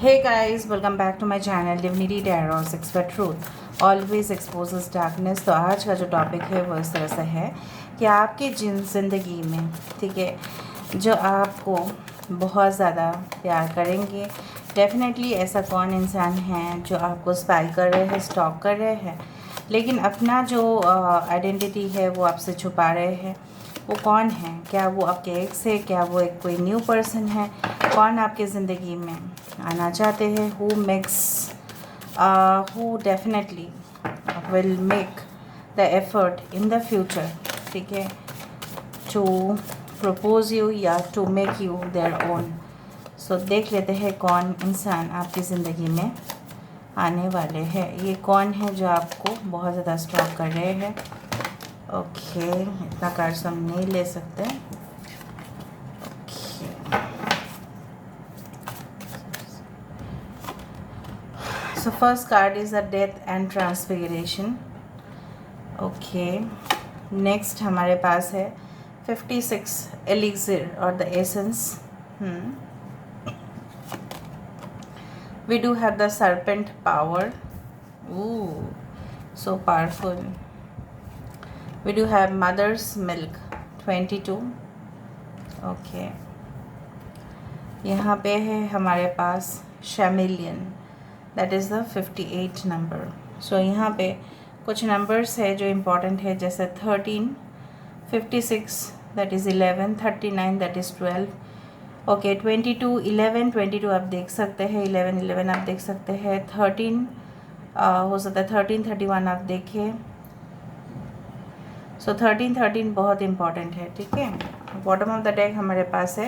Hey guys, welcome back to my channel Divinity Tarot 6 for Truth always exposes darkness। तो आज का जो topic है वो इस तरह से है कि आपकी ज़िंदगी में, ठीक है, जो आपको बहुत ज़्यादा प्यार करेंगे, डेफिनेटली ऐसा कौन इंसान है जो आपको स्पाई कर रहे हैं, स्टॉक कर रहे हैं, लेकिन अपना जो आइडेंटिटी है वो आपसे छुपा रहे हैं। वो कौन है? क्या वो आपके एक्स है? क्या वो एक कोई न्यू पर्सन है? कौन आपके ज़िंदगी में आना चाहते हैं? Who definitely will make the effort in the future, ठीक है, टू प्रपोज यू या to make you their own. So देख लेते हैं कौन इंसान आपकी ज़िंदगी में आने वाले हैं। ये कौन है जो आपको बहुत ज़्यादा स्टॉक कर रहे हैं? ओके, इतना कार्ड्स हम नहीं ले सकते। Okay, so first card is a death and transfiguration. Okay, next हमारे पास है 56 एलिक्सिर और the essence. We do have the serpent power, so powerful. We do have mother's milk 22। Okay, यहाँ पे है हमारे पास chameleon, that is the 58 number. So यहाँ पे कुछ नंबर्स है जो इम्पोर्टेंट है, जैसे 13, 56 that is 11, 39 that is 12, okay, 22, 11, 22 आप देख सकते हैं, 11, 11 आप देख सकते हैं, 13 हो सकता है 13, 31 आप देखिए। सो 13, 13 बहुत इंपॉर्टेंट है, ठीक है। बॉटम ऑफ द डेक हमारे पास है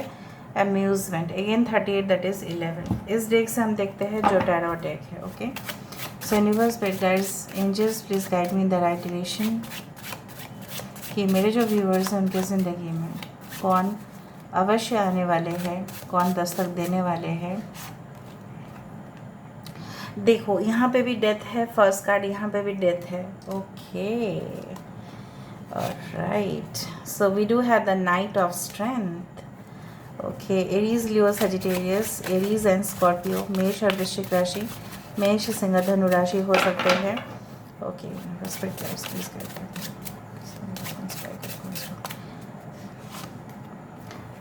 अम्यूजमेंट, अगेन 38 दैट इज़ 11। इस डेक से हम देखते हैं जो टैरो डेक है। Okay, so universe, spirit guides, angels, please guide me in the right direction कि मेरे जो व्यूअर्स हैं उनके ज़िंदगी में कौन अवश्य आने वाले हैं, कौन दस्तक देने वाले हैं। देखो, यहाँ पे भी डेथ है, फर्स्ट कार्ड यहाँ पे भी डेथ है। Okay, alright, so we do have the Knight of Strength। okay, Aries, Leo, Sagittarius, Aries and Scorpio, मेष और वृश्चिक राशि, मेष, सिंह, धनु राशि हो सकते हैं। Okay,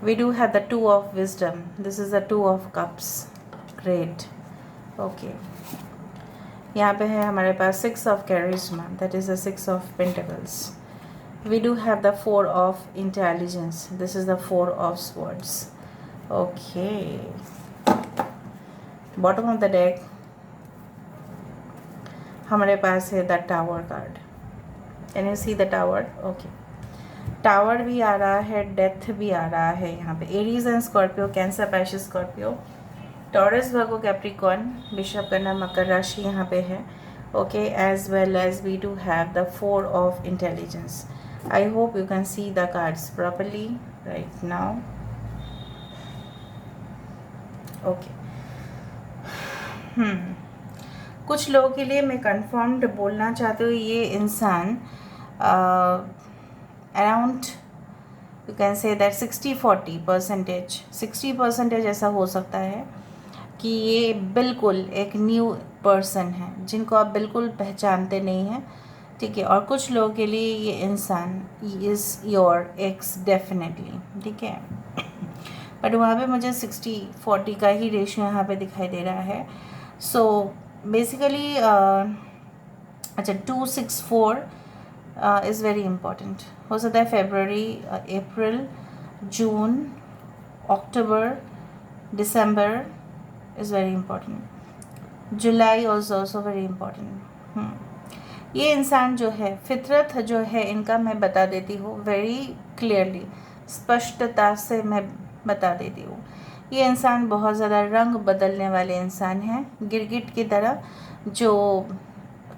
we do have the Two of Wisdom, this is the Two of Cups, great। okay, यहाँ पे है हमारे पास Six of Charisma, that is the Six of Pentacles। we do have the Four of Intelligence, this is the Four of Swords। okay, bottom of the deck हमारे पास है the tower card. Can you see the tower? Okay, tower भी आ रहा है, death भी आ रहा है यहाँ पे। Aries and Scorpio, Cancer, Pisces, Scorpio, Taurus, Virgo, Capricorn, बिशप, कन्या, मकर राशि यहाँ पे है। Okay, as well as we do have the four of intelligence. I hope you can see the cards properly right now। okay, कुछ लोगों के लिए मैं कंफर्म्ड बोलना चाहती हूँ, ये इंसान around you can say that 60-40%, 60% ऐसा हो सकता है कि ये बिल्कुल एक न्यू पर्सन है जिनको आप बिल्कुल पहचानते नहीं हैं, ठीक है। और कुछ लोगों के लिए ये इंसान इज़ योर एक्स डेफिनेटली, ठीक है। बट वहाँ पे मुझे 60-40 का ही रेशियो यहाँ पे दिखाई दे रहा है। सो बेसिकली अच्छा, 264 इज़ वेरी इम्पॉर्टेंट। हो सकता है February, April, June, October, December is very important, July also very important. ये इंसान जो है, फितरत जो है इनका मैं बता देती हूँ वेरी क्लियरली, स्पष्टता से मैं बता देती हूँ। ये इंसान बहुत ज़्यादा रंग बदलने वाले इंसान हैं, गिरगिट की तरह जो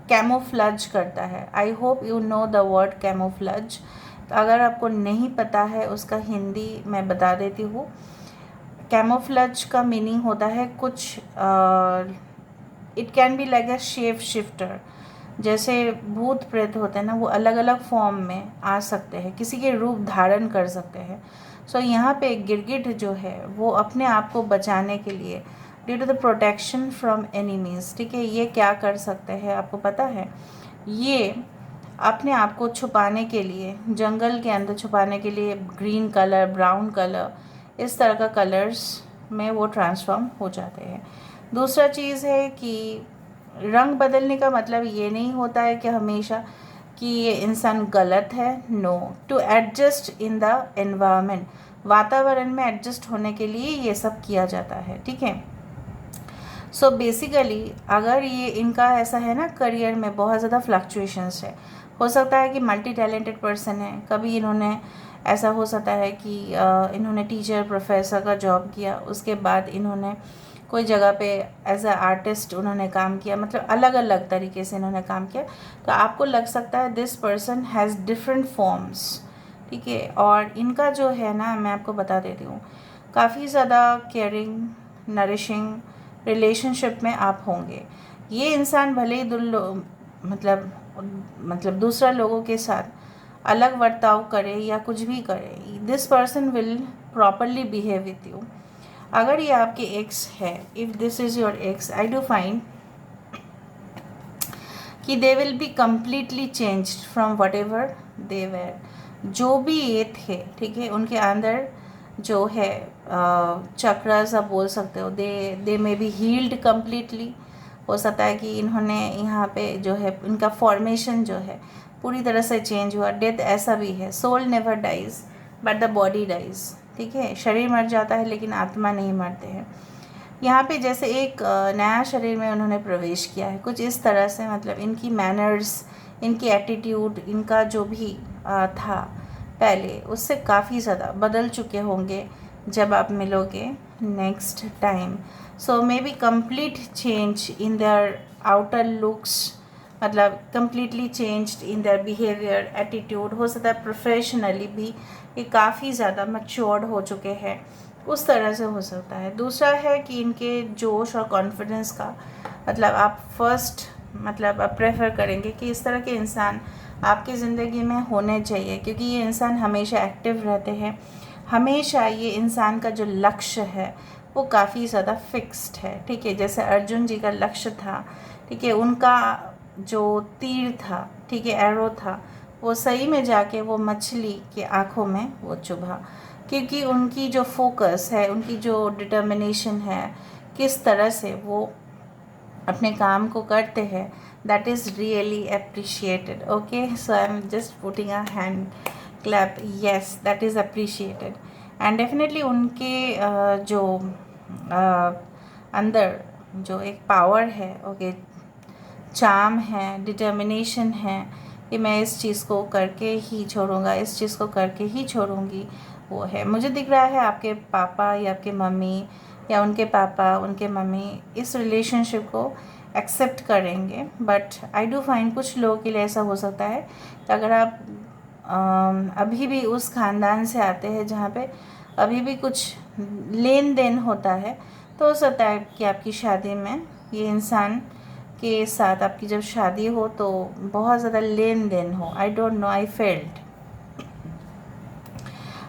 कैमोफ्लज करता है। I hope you know the word camouflage. तो अगर आपको नहीं पता है उसका हिंदी मैं बता देती हूँ। कैमोफ्लज का मीनिंग होता है कुछ, it can be like a shape shifter. जैसे भूत प्रेत होते हैं ना, वो अलग अलग फॉर्म में आ सकते हैं, किसी के रूप धारण कर सकते हैं। सो यहाँ पे गिरगिट जो है वो अपने आप को बचाने के लिए due to the protection from enemies. ठीक है, ये क्या कर सकते हैं आपको पता है, ये अपने आप को छुपाने के लिए, जंगल के अंदर छुपाने के लिए ग्रीन कलर, ब्राउन कलर, इस तरह का कलर्स में वो ट्रांसफॉर्म हो जाते हैं। दूसरा चीज़ है कि रंग बदलने का मतलब ये नहीं होता है कि हमेशा कि ये इंसान गलत है। No, to adjust in the environment, वातावरण में एडजस्ट होने के लिए ये सब किया जाता है। ठीक है, सो बेसिकली अगर ये इनका ऐसा है ना, करियर में बहुत ज़्यादा फ्लक्चुएशंस है, हो सकता है कि मल्टी टैलेंटेड पर्सन है, कभी इन्होंने ऐसा हो सकता है कि इन्होंने टीचर प्रोफेसर का जॉब किया, उसके बाद इन्होंने कोई जगह पे एज अ आर्टिस्ट उन्होंने काम किया, मतलब अलग अलग तरीके से इन्होंने काम किया। तो आपको लग सकता है this person has different forms. ठीक है, और इनका जो है ना, मैं आपको बता देती हूँ, काफ़ी ज़्यादा केयरिंग, नरिशिंग रिलेशनशिप में आप होंगे। ये इंसान भले ही मतलब दूसरा लोगों के साथ अलग बर्ताव करे या कुछ भी करे, this person will properly behave with you. अगर ये आपके एक्स है, if this is your ex, I do find कि they will be completely changed from whatever they were, जो भी ये थे। ठीक है, उनके अंदर जो है चक्रास आप बोल सकते हो, दे मे बी हील्ड कम्प्लीटली। हो सकता है कि इन्होंने यहाँ पे जो है इनका फॉर्मेशन जो है पूरी तरह से चेंज हुआ। डेथ ऐसा भी है, soul never dies but the body dies. ठीक है, शरीर मर जाता है लेकिन आत्मा नहीं मरते हैं। यहाँ पे जैसे एक नया शरीर में उन्होंने प्रवेश किया है, कुछ इस तरह से, मतलब इनकी मैनर्स, इनकी एटीट्यूड, इनका जो भी था पहले, उससे काफ़ी ज़्यादा बदल चुके होंगे जब आप मिलोगे next time. So maybe complete change in their outer looks, मतलब completely changed in their behaviour, attitude. हो सकता है प्रोफेशनली भी ये काफ़ी ज़्यादा मैच्योर्ड हो चुके हैं, उस तरह से हो सकता है। दूसरा है कि इनके जोश और कॉन्फिडेंस का, मतलब आप फर्स्ट, मतलब आप प्रेफर करेंगे कि इस तरह के इंसान आपकी ज़िंदगी में होने चाहिए, क्योंकि ये इंसान हमेशा एक्टिव रहते हैं। हमेशा ये इंसान का जो लक्ष्य है वो काफ़ी ज़्यादा फिक्स्ड है। ठीक है, जैसे अर्जुन जी का लक्ष्य था, ठीक है, उनका जो तीर था, ठीक है, एरो था, वो सही में जाके वो मछली के आँखों में वो चुभा, क्योंकि उनकी जो फोकस है, उनकी जो डिटर्मिनेशन है, किस तरह से वो अपने काम को करते हैं, that is really appreciated. Okay, so I am just putting a hand clap, yes that is appreciated. And definitely उनके जो अंदर जो एक पावर है, ओके, चार्म है, डिटर्मिनेशन है कि मैं इस चीज़ को करके ही छोड़ूंगा, इस चीज़ को करके ही छोड़ूंगी, वो है। मुझे दिख रहा है आपके पापा या आपके मम्मी या उनके पापा, उनके मम्मी इस रिलेशनशिप को एक्सेप्ट करेंगे। बट आई डू फाइंड कुछ लोगों के लिए ऐसा हो सकता है कि अगर आप अभी भी उस ख़ानदान से आते हैं जहाँ पे अभी भी कुछ लेन देन होता है, तो हो सकता है कि आपकी शादी में ये इंसान के साथ आपकी जब शादी हो तो बहुत ज़्यादा लेन देन हो। I don't know, I felt,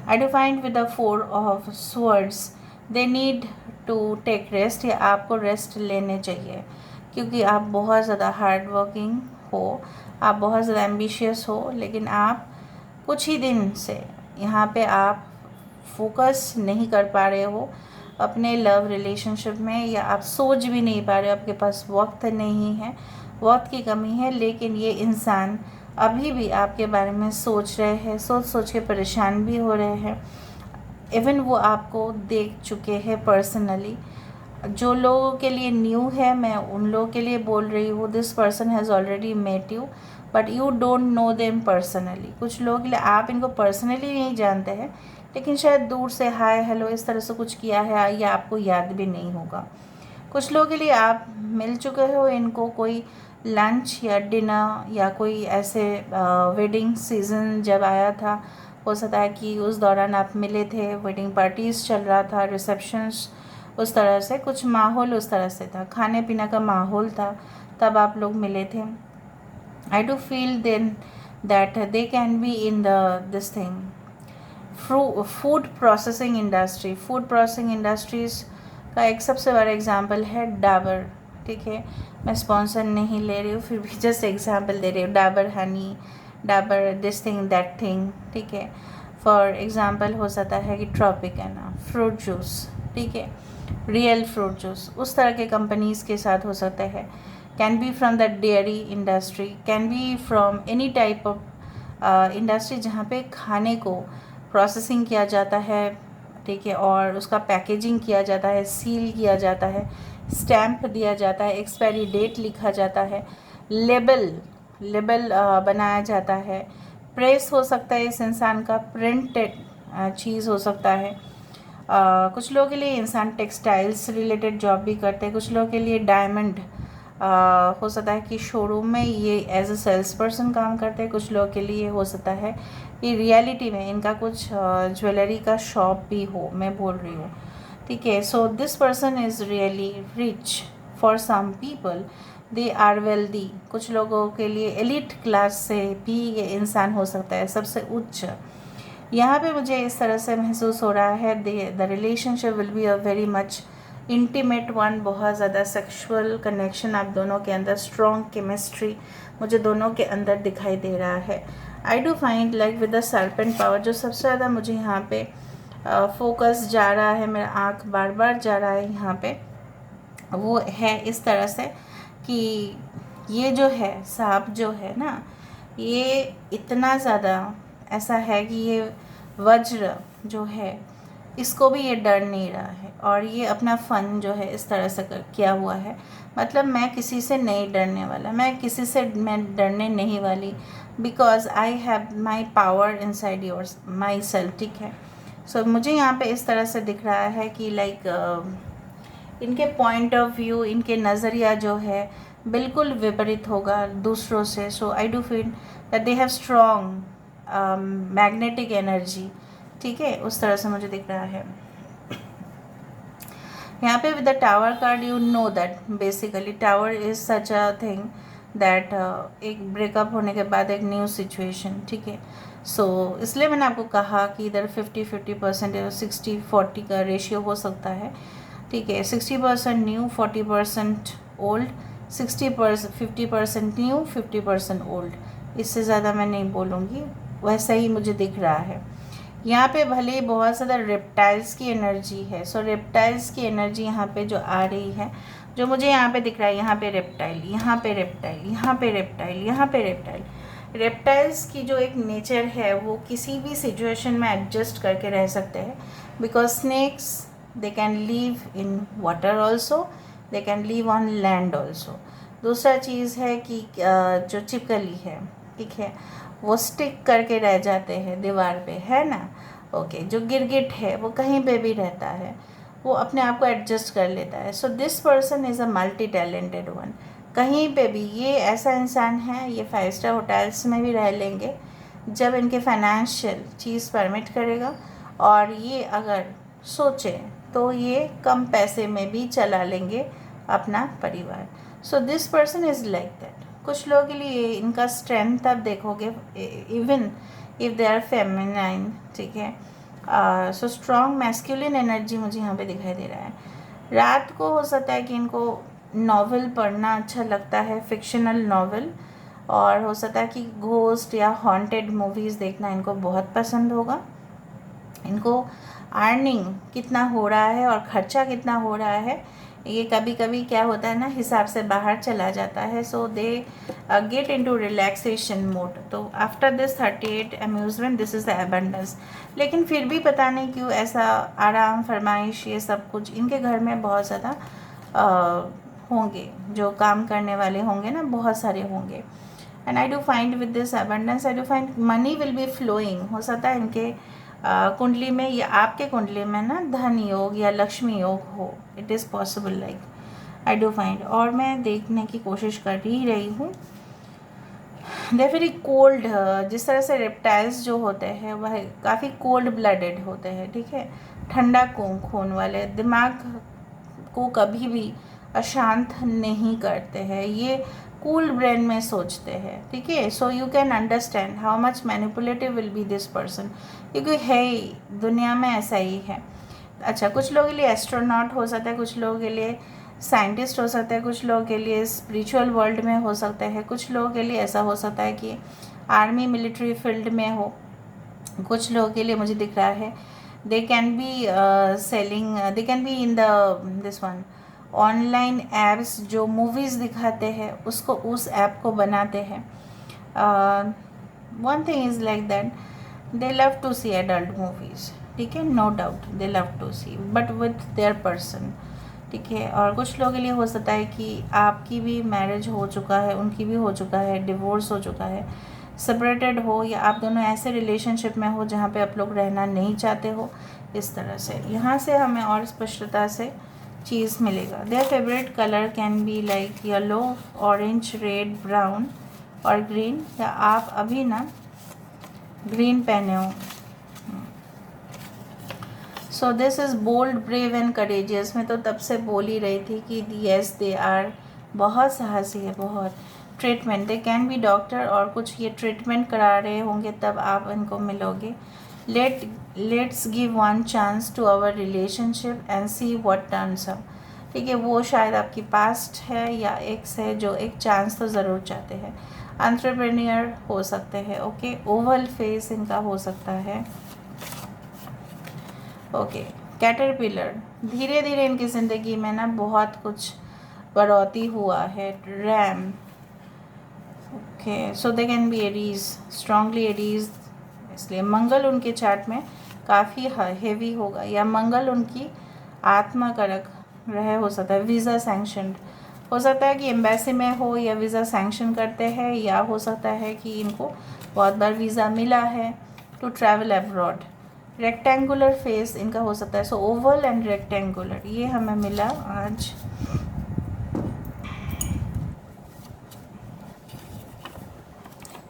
I do find with the 4 of swords, they need to take rest, या आपको रेस्ट लेने चाहिए, क्योंकि आप बहुत ज़्यादा हार्ड वर्किंग हो, आप बहुत ज़्यादा एम्बिशियस हो, लेकिन आप कुछ ही दिन से यहाँ पे आप फोकस नहीं कर पा रहे हो अपने लव रिलेशनशिप में, या आप सोच भी नहीं पा रहे हो, आपके पास वक्त नहीं है, वक्त की कमी है। लेकिन ये इंसान अभी भी आपके बारे में सोच रहे हैं, सोच सोच के परेशान भी हो रहे हैं। इवन वो आपको देख चुके हैं पर्सनली। जो लोगों के लिए न्यू है, मैं उन लोगों के लिए बोल रही हूँ, this person has already met you but you don't know them personally. कुछ लोगों के लिए आप इनको पर्सनली नहीं जानते हैं, लेकिन शायद दूर से हाय हेलो इस तरह से कुछ किया है, या आपको याद भी नहीं होगा। कुछ लोगों के लिए आप मिल चुके हो इनको, कोई लंच या डिनर या कोई ऐसे वेडिंग सीज़न जब आया था, हो सकता है कि उस दौरान आप मिले थे, वेडिंग पार्टीज़ चल रहा था, रिसेप्शंस, उस तरह से कुछ माहौल उस तरह से था, खाने पीने का माहौल था, तब आप लोग मिले थे। I do feel then that they can be in the this thing food processing industry. Food processing industries का एक सबसे बड़ा एग्जांपल है डाबर, ठीक है। मैं स्पॉन्सर नहीं ले रही हूँ, फिर भी जस्ट एग्जांपल दे रही हूँ। Dabur Honey, Dabur this thing that thing, ठीक है। फॉर एग्जांपल हो सकता है कि ट्रॉपिकाना फ्रूट जूस, ठीक है, रियल फ्रूट जूस, उस तरह के कंपनीज़ के साथ हो सकता है। Can be from the dairy industry, can be from any type of industry जहाँ पे खाने को प्रोसेसिंग किया जाता है, ठीक है, और उसका पैकेजिंग किया जाता है, सील किया जाता है, स्टैम्प दिया जाता है, एक्सपायरी डेट लिखा जाता है, लेबल लेबल बनाया जाता है, प्रेस हो सकता है इस इंसान का, प्रिंटेड चीज़ हो सकता है। कुछ लोगों के लिए इंसान टेक्सटाइल्स रिलेटेड जॉब भी करते हैं, कुछ लोगों के लिए डायमंड हो सकता है कि शोरूम में ये एज अ सेल्स पर्सन काम करते हैं, कुछ लोगों के लिए हो सकता है कि रियलिटी में इनका कुछ ज्वेलरी का शॉप भी हो, मैं बोल रही हूँ, ठीक है। So this person is really rich, for some people they are wealthy, कुछ लोगों के लिए एलिट क्लास से भी ये इंसान हो सकता है, सबसे उच्च। यहाँ पे मुझे इस तरह से महसूस हो रहा है the relationship will be a very much intimate one, बहुत ज़्यादा सेक्सुअल कनेक्शन आप दोनों के अंदर, स्ट्रॉन्ग केमिस्ट्री मुझे दोनों के अंदर दिखाई दे रहा है। I do find like with the serpent power, जो सबसे ज़्यादा मुझे यहाँ पे फोकस जा रहा है, मेरा आँख बार बार जा रहा है यहाँ पे, वो है इस तरह से कि ये जो है सांप जो है ना, ये इतना ज़्यादा ऐसा है कि ये वज्र जो है इसको भी ये डर नहीं रहा है, और ये अपना फ़न जो है इस तरह से किया हुआ है, मतलब मैं किसी से नहीं डरने वाला, मैं किसी से मैं डरने नहीं वाली, because I have my power inside yours my self, ठीक है। सो मुझे यहाँ पे इस तरह से दिख रहा है कि लाइक इनके पॉइंट ऑफ व्यू, इनके नज़रिया जो है बिल्कुल विपरीत होगा दूसरों से। So I do feel that they have strong magnetic energy, ठीक है, उस तरह से मुझे दिख रहा है। यहाँ पे with the tower card you know that basically tower is such a thing that एक ब्रेकअप होने के बाद एक न्यू सिचुएशन, ठीक है। सो इसलिए मैंने आपको कहा कि इधर 50-50% 60-40 का रेशियो हो सकता है, ठीक है। 60% न्यू, 40% ओल्ड, 50% न्यू, 50% ओल्ड, इससे ज़्यादा मैं नहीं बोलूँगी, वैसा ही मुझे दिख रहा है। यहाँ पे भले ही बहुत ज़्यादा रेप्टाइल्स की एनर्जी है, सो रेप्टाइल्स की एनर्जी यहाँ पे जो आ रही है, जो मुझे यहाँ पे दिख रहा है, यहाँ पे रेप्टाइल, यहाँ पे रेप्टाइल, यहाँ पे रेप्टाइल, यहाँ पे रेप्टाइल। रेप्टाइल्स की जो एक नेचर है वो किसी भी सिचुएशन में एडजस्ट करके रह सकते हैं, because snakes they can live in water also, they can live on land also. दूसरा चीज़ है कि जो छिपकली है, ठीक है, वो स्टिक करके रह जाते हैं दीवार पे, है ना, ओके। जो गिरगिट है वो कहीं पे भी रहता है, वो अपने आप को एडजस्ट कर लेता है। So this person is a multi talented one, कहीं पे भी ये ऐसा इंसान है, ये 5 स्टार होटल्स में भी रह लेंगे जब इनके फाइनेंशियल चीज़ परमिट करेगा, और ये अगर सोचे तो ये कम पैसे में भी चला लेंगे अपना परिवार। So this person is like that. कुछ लोगों के लिए इनका स्ट्रेंथ आप देखोगे, even if they are feminine, ठीक है। सो स्ट्रॉन्ग मैस्कुलिन एनर्जी मुझे यहाँ पे दिखाई दे रहा है। रात को हो सकता है कि इनको नॉवल पढ़ना अच्छा लगता है, फिक्शनल नॉवल, और हो सकता है कि घोस्ट या हॉन्टेड मूवीज़ देखना इनको बहुत पसंद होगा। इनको अर्निंग कितना हो रहा है और ख़र्चा कितना हो रहा है, ये कभी कभी क्या होता है ना, हिसाब से बाहर चला जाता है। So they get into relaxation mode. तो after this 38 amusement this is the abundance. लेकिन फिर भी पता नहीं क्यों ऐसा आराम फरमाइश ये सब कुछ इनके घर में बहुत ज़्यादा होंगे, जो काम करने वाले होंगे ना, बहुत सारे होंगे। And I do find with this abundance, I do find money will be flowing. हो सकता है इनके कुंडली में या आपके कुंडली में ना धन योग या लक्ष्मी योग हो, it is possible, like I do find. और मैं देखने की कोशिश कर ही रही हूँ। दे वेरी कोल्ड, जिस तरह से रेप्टाइल्स जो होते हैं वह काफ़ी कोल्ड ब्लडेड होते हैं, ठीक है, ठंडा खून वाले, दिमाग को कभी भी अशांत नहीं करते हैं, ये कूल ब्रेन में सोचते हैं, ठीक है। So you can understand how much manipulative will be this person, क्योंकि है दुनिया में ऐसा ही है। अच्छा, कुछ लोगों के लिए एस्ट्रोनॉट हो सकता है, कुछ लोगों के लिए साइंटिस्ट हो सकता है, कुछ लोगों के लिए स्पिरिचुअल वर्ल्ड में हो सकता है, कुछ लोगों के लिए ऐसा हो सकता है कि आर्मी मिलिट्री फील्ड में हो, कुछ लोगों के लिए मुझे दिख रहा है they can be selling, they can be in the this one online apps जो मूवीज़ दिखाते हैं उसको, उस ऐप को बनाते हैं. One thing is like that, they love to see adult movies, ठीक है, no doubt they love to see, but with their person, ठीक है. और कुछ लोगों के लिए हो सकता है कि आपकी भी मैरिज हो चुका है, उनकी भी हो चुका है, डिवोर्स हो चुका है, सेपरेटेड हो, या आप दोनों ऐसे रिलेशनशिप में हो जहाँ पे आप लोग रहना नहीं चाहते हो. इस तरह से यहाँ से हमें और स्पष्टता से चीज़ मिलेगा. Their favourite colour can be like yellow, orange, red, brown और ग्रीन, या आप अभी ना ग्रीन पहने हो. So this is bold, brave and courageous. मैं तो तब से बोल ही रही थी कि येस दे आर, बहुत साहसी है, बहुत. Treatment, they can B doctor, और कुछ ये ट्रीटमेंट करा रहे होंगे तब आप इनको मिलोगे. Let's give one chance to our relationship and see what turns up, ठीक है. वो शायद आपकी पास्ट है या एक्स है जो एक चांस तो ज़रूर चाहते हैं. एंटरप्रेन्योर हो सकते हैं, ओके. ओवल फेस इनका हो सकता है, ओके. कैटरपिलर, धीरे धीरे इनकी ज़िंदगी में ना बहुत कुछ बढ़ोतरी हुआ है. RAM, okay. So they can B Aries, strongly Aries, इसलिए मंगल उनके चार्ट में काफ़ी हेवी होगा, या मंगल उनकी आत्मा कारक रहे हो सकता है. वीज़ा सैंक्शनड हो सकता है कि एम्बेसी में हो या वीज़ा सैंक्शन करते हैं, या हो सकता है कि इनको बहुत बार वीज़ा मिला है to travel abroad. Rectangular face इनका हो सकता है. सो ओवल एंड रेक्टेंगुलर ये हमें मिला आज.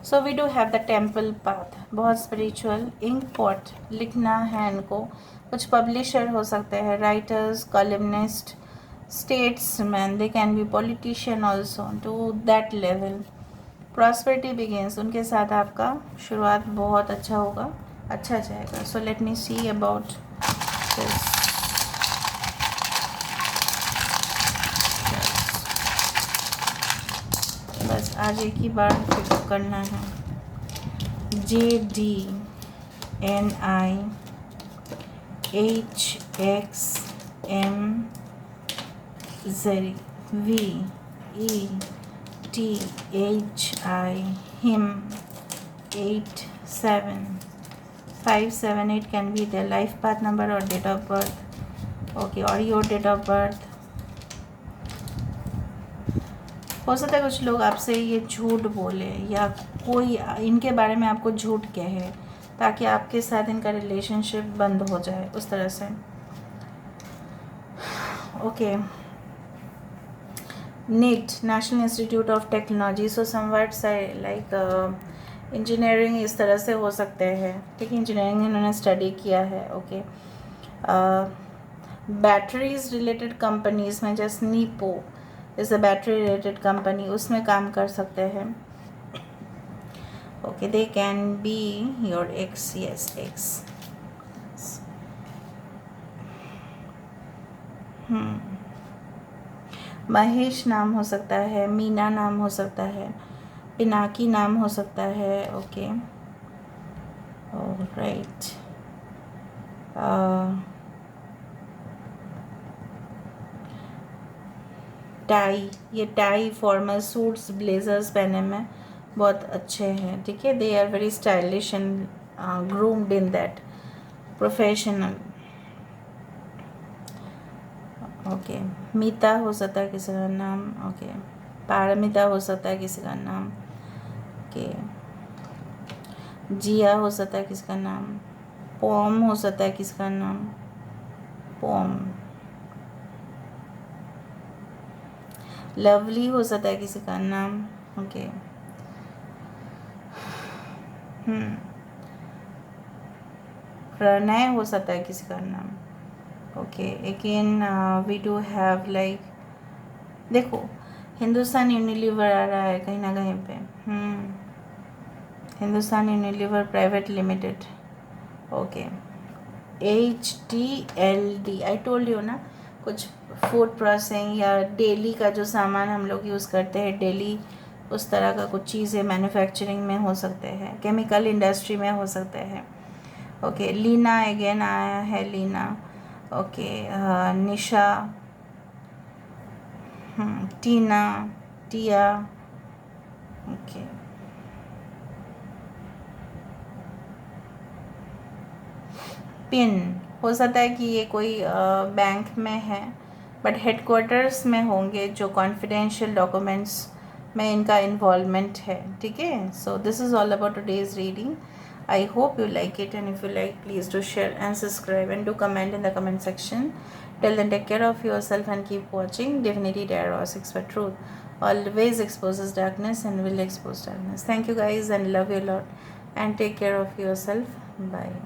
So we do have the temple path, बहुत स्पिरिचुअल. इंक पॉट लिखना है इनको. कुछ पब्लिशर हो सकते हैं, writers, columnist, statesman, they can be politician also to that level. Prosperity begins, उनके साथ आपका शुरुआत बहुत अच्छा होगा, अच्छा जाएगा. So let me see about this. बस आज एक ही बार पिकअप करना है. JDNIHXM ZERI VETHI HIM 87578 can be their life path number or date of birth, okay. और your date of birth. हो सकता है कुछ लोग आपसे ये झूठ बोले या कोई इनके बारे में आपको झूठ कहे ताकि आपके साथ इनका रिलेशनशिप बंद हो जाए, उस तरह से, okay. NIT, national institute of technology. So somewhat like engineering इस तरह से हो सकते हैं, ठीक है. इंजीनियरिंग इन्होंने स्टडी किया है, ओके. बैटरीज रिलेटेड कंपनीज में जैसे Nippo is a battery related company, उसमें काम कर सकते हैं, okay. They can be your ex, yes ex. Mahesh नाम हो सकता है, मीना नाम हो सकता है, पिनाकी नाम हो सकता है, ओके. राइट. टाई, ये टाई फॉर्मल सूट्स ब्लेजर्स पहने में बहुत अच्छे हैं, ठीक है. They are very stylish and groomed in that, professional, okay. Meeta हो सकता है किसी का नाम, ओके. पारमिता हो सकता है किसी का नाम, ओके. जिया हो सकता है किसी का नाम. पोम हो सकता है किसी का नाम, पोम. लवली हो सकता है किसी का नाम, ओके. प्रणय हो सकता है किसी का नाम, okay. Again we do have like, देखो हिंदुस्तान यूनिलीवर आ रहा है कहीं ना कहीं पे. Hindustan Unilever private limited, okay. HDLD, I told you ना, कुछ फूड प्रोसेसिंग या डेली का जो सामान हम लोग यूज़ करते हैं डेली, उस तरह का कुछ चीज़ें मैन्युफैक्चरिंग में हो सकते हैं, केमिकल इंडस्ट्री में हो सकते हैं। ओके, लीना अगेन आया है, लीना। ओके, निशा, टीना, टिया। ओके, पिन, हो सकता है कि ये कोई बैंक में है, बट हेडक्वार्टर्स में होंगे जो कॉन्फिडेंशियल डॉक्यूमेंट्स में इनका इन्वॉल्वमेंट है। ठीक है, so this is all about today's reading. I hope you like it, and if you like, please do share and subscribe and do comment in the comment section. Till then, take care of yourself and keep watching. Definitely Dare or Six for Truth always exposes darkness and will expose darkness. Thank you guys and love you a lot, and take care of yourself. Bye.